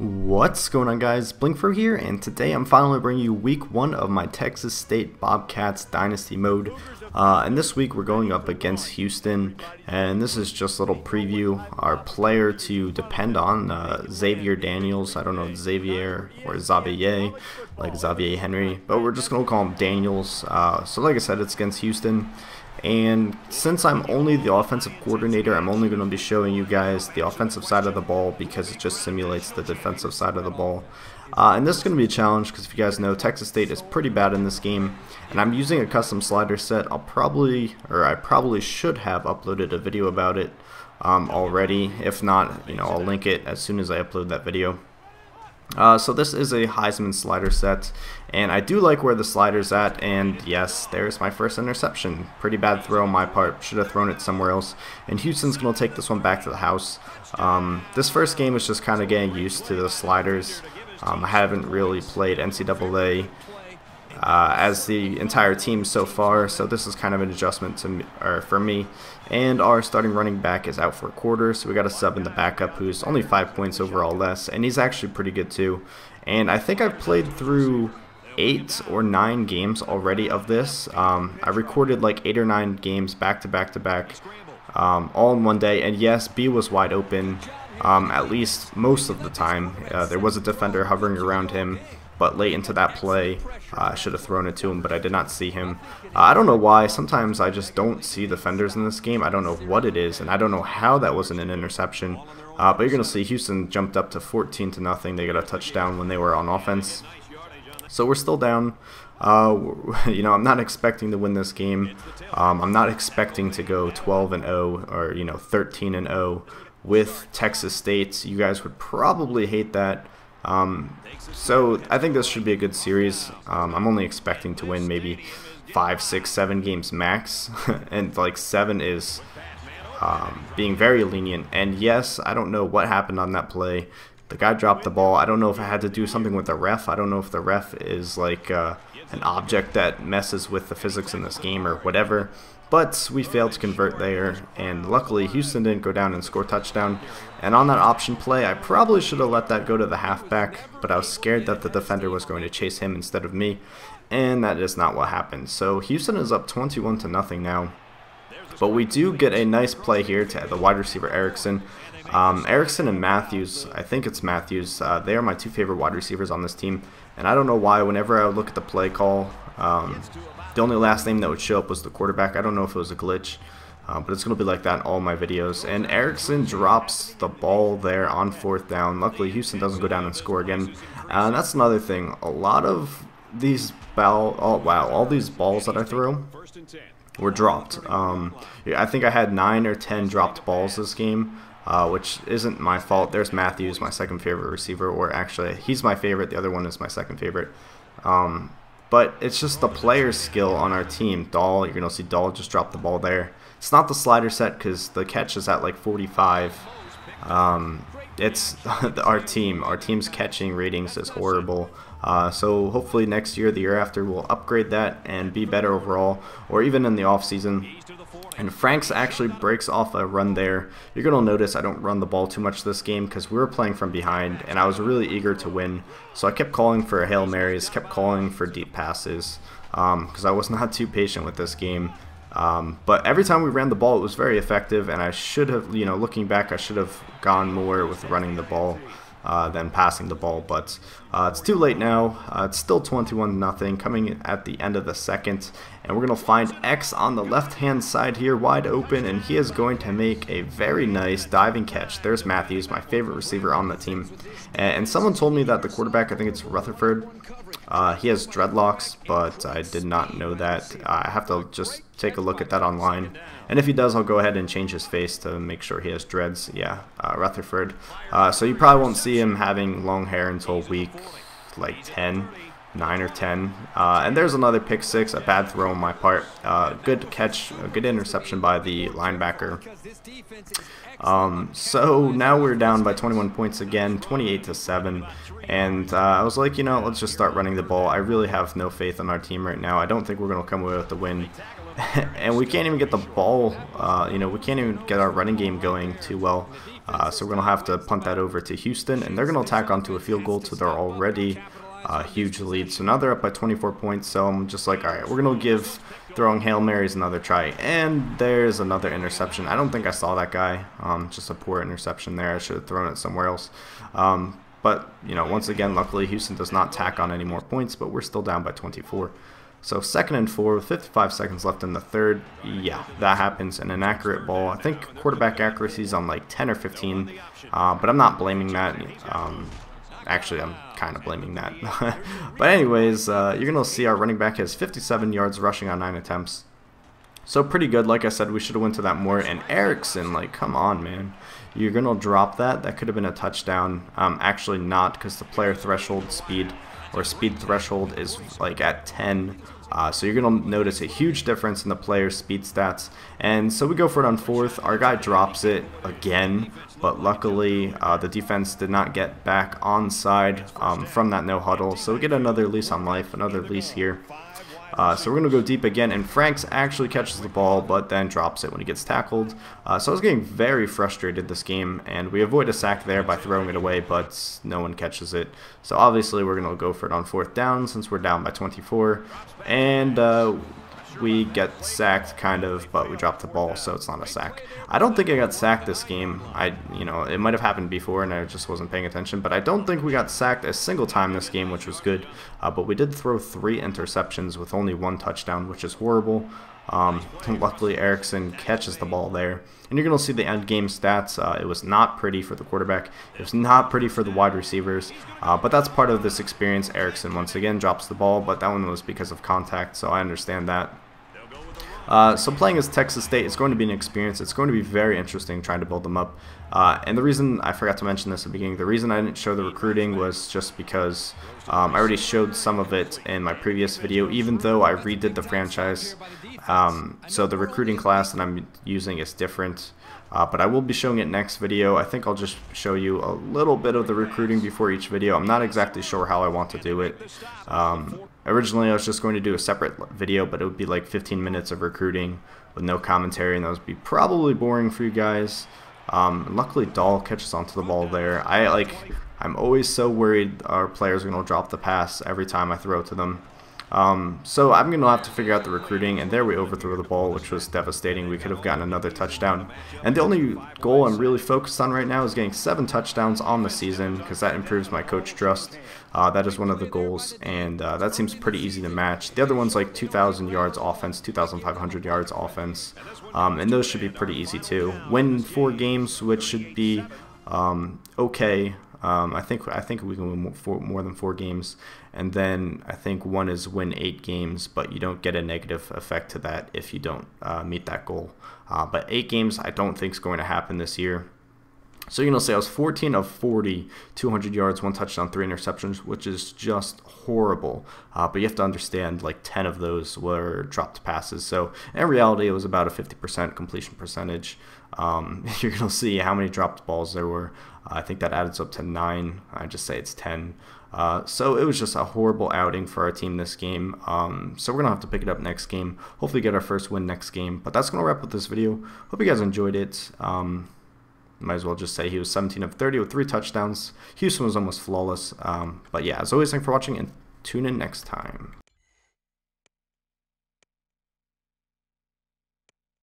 What's going on, guys? blinkFRO here, and today I'm finally bringing you week 1 of my Texas State Bobcats Dynasty mode. And this week we're going up against Houston, and this is just a little preview. Our player to depend on, Xavier Daniels. I don't know, Xavier or Xavier, like Xavier Henry, but we're just going to call him Daniels. So like I said, it's against Houston. And since I'm only the offensive coordinator, I'm only going to be showing you guys the offensive side of the ball because it just simulates the defensive side of the ball. And this is going to be a challenge because if you guys know, Texas State is pretty bad in this game. And I'm using a custom slider set. I probably should have uploaded a video about it already. If not, I'll link it as soon as I upload that video. So this is a Heisman slider set, and I do like where the slider's at, and yes, there's my first interception. Pretty bad throw on my part, should have thrown it somewhere else, and Houston's going to take this one back to the house. This first game is just kind of getting used to the sliders. I haven't really played NCAA as the entire team so far, so this is kind of an adjustment for me. And our starting running back is out for a quarter, so we got a sub in the backup who's only 5 points overall less, and he's actually pretty good too. And I think I've played through 8 or 9 games already of this. I recorded like 8 or 9 games back to back, all in one day, and yes, B was wide open at least most of the time. There was a defender hovering around him, but late into that play, I should have thrown it to him, but I did not see him. I don't know why. Sometimes I just don't see defenders in this game. I don't know what it is, and I don't know how that wasn't an interception. But you're going to see Houston jumped up to 14-0. They got a touchdown when they were on offense. So we're still down. I'm not expecting to win this game. I'm not expecting to go 12-0 or 13-0 with Texas State. You guys would probably hate that. So I think this should be a good series. I'm only expecting to win maybe 5, 6, 7 games max, and like 7 is being very lenient. And yes, I don't know what happened on that play. The guy dropped the ball. I don't know if I had to do something with the ref. I don't know if the ref is like an object that messes with the physics in this game or whatever. But we failed to convert there, and luckily Houston didn't go down and score a touchdown. And on that option play, I probably should have let that go to the halfback, but I was scared that the defender was going to chase him instead of me, and that is not what happened. So Houston is up 21-0 now. But we do get a nice play here to the wide receiver Erickson. Erickson and Matthews, I think it's Matthews, they are my 2 favorite wide receivers on this team. And I don't know why, whenever I look at the play call, the only last name that would show up was the quarterback. I don't know if it was a glitch, but it's going to be like that in all my videos. And Erickson drops the ball there on 4th down. Luckily, Houston doesn't go down and score again. And that's another thing. A lot of these all these balls that I throw were dropped. I think I had 9 or 10 dropped balls this game, which isn't my fault. There's Matthews, my second favorite receiver, or actually, he's my favorite. The other one is my second favorite. But it's just the player's skill on our team. Dahl, you're going to see Dahl just drop the ball there. It's not the slider set because the catch is at like 45. It's our team. Our team's catching ratings is horrible. So hopefully next year, the year after, we'll upgrade that and be better overall, or even in the off season. And Franks actually breaks off a run there. You're going to notice I don't run the ball too much this game because we were playing from behind, and I was really eager to win. So I kept calling for Hail Marys, kept calling for deep passes because I was not too patient with this game. But every time we ran the ball, it was very effective, and I should have, looking back, I should have gone more with running the ball than passing the ball, but it's too late now. It's still 21-0 coming at the end of the second, and we're going to find X on the left-hand side here wide open, and he is going to make a very nice diving catch. There's Matthews, my favorite receiver on the team, and someone told me that the quarterback, I think it's Rutherford, he has dreadlocks, but I did not know that. I have to just take a look at that online. And if he does, I'll go ahead and change his face to make sure he has dreads. Yeah, Rutherford. So you probably won't see him having long hair until week like 10, 9 or 10. And there's another pick 6, a bad throw on my part. Good catch, a good interception by the linebacker. So now we're down by 21 points again, 28-7. And I was like, let's just start running the ball. I really have no faith in our team right now. I don't think we're going to come away with the win. and we can't even get the ball, you know, we can't even get our running game going too well. So we're going to have to punt that over to Houston, and they're going to attack onto a field goal to their already huge lead. So now they're up by 24 points, so I'm just like, alright, we're going to give throwing Hail Marys another try. And there's another interception. I don't think I saw that guy. Just a poor interception there. I should have thrown it somewhere else. But, you know, once again, luckily Houston does not tack on any more points, but we're still down by 24. So 2nd and 4 with 55 seconds left in the third. Yeah, that happens. An inaccurate ball. I think quarterback accuracy is on like 10 or 15, but I'm not blaming that. Actually, I'm kind of blaming that. But anyways, you're going to see our running back has 57 yards rushing on 9 attempts. So pretty good. Like I said, we should have went to that more. And Erickson, like, come on, man. You're going to drop that. That could have been a touchdown. Actually not, because the player threshold speed or speed threshold is like at 10. So you're going to notice a huge difference in the player's speed stats. And so we go for it on 4th. Our guy drops it again, but luckily the defense did not get back onside from that no huddle. So we get another lease on life, another lease here. So we're going to go deep again, and Franks actually catches the ball, but then drops it when he gets tackled. So I was getting very frustrated this game, and we avoid a sack there by throwing it away, but no one catches it. So obviously we're going to go for it on 4th down since we're down by 24, and we get sacked kind of, but we dropped the ball, so it's not a sack. I don't think I got sacked this game. You know, it might have happened before and I just wasn't paying attention, but I don't think we got sacked a single time this game, which was good. But we did throw 3 interceptions with only 1 touchdown, which is horrible. Luckily Erickson catches the ball there, and you're going to see the end game stats. It was not pretty for the quarterback, it was not pretty for the wide receivers, but that's part of this experience. Erickson once again drops the ball, but that one was because of contact, so I understand that. So playing as Texas State is going to be an experience. It's going to be very interesting trying to build them up. And the reason, I forgot to mention this at the beginning, the reason I didn't show the recruiting was just because I already showed some of it in my previous video, even though I redid the franchise. So the recruiting class that I'm using is different. But I will be showing it next video. I think I'll just show you a little bit of the recruiting before each video. I'm not exactly sure how I want to do it. Originally I was just going to do a separate video, but it would be like 15 minutes of recruiting with no commentary, and that would be probably boring for you guys. Luckily Dahl catches onto the ball there. I'm always so worried our players are going to drop the pass every time I throw to them. So I'm going to have to figure out the recruiting, and there we overthrew the ball, which was devastating. We could have gotten another touchdown. And the only goal I'm really focused on right now is getting 7 touchdowns on the season, because that improves my coach trust. That is one of the goals, and that seems pretty easy to match. The other one's like 2,000 yards offense, 2,500 yards offense, and those should be pretty easy too. Win 4 games, which should be okay. I think we can win more than 4 games, and then I think one is win 8 games, but you don't get a negative effect to that if you don't meet that goal. But 8 games I don't think is going to happen this year. So you're going to say I was 14 of 40, 200 yards, 1 touchdown, 3 interceptions, which is just horrible. But you have to understand, like 10 of those were dropped passes. So in reality, it was about a 50% completion percentage. You're going to see how many dropped balls there were. I think that adds up to 9. I just say it's 10. So it was just a horrible outing for our team this game. So we're going to have to pick it up next game. Hopefully get our first win next game. But that's going to wrap up this video. Hope you guys enjoyed it. Might as well just say he was 17 of 30 with 3 touchdowns. Houston was almost flawless. But yeah, as always, thanks for watching, and tune in next time.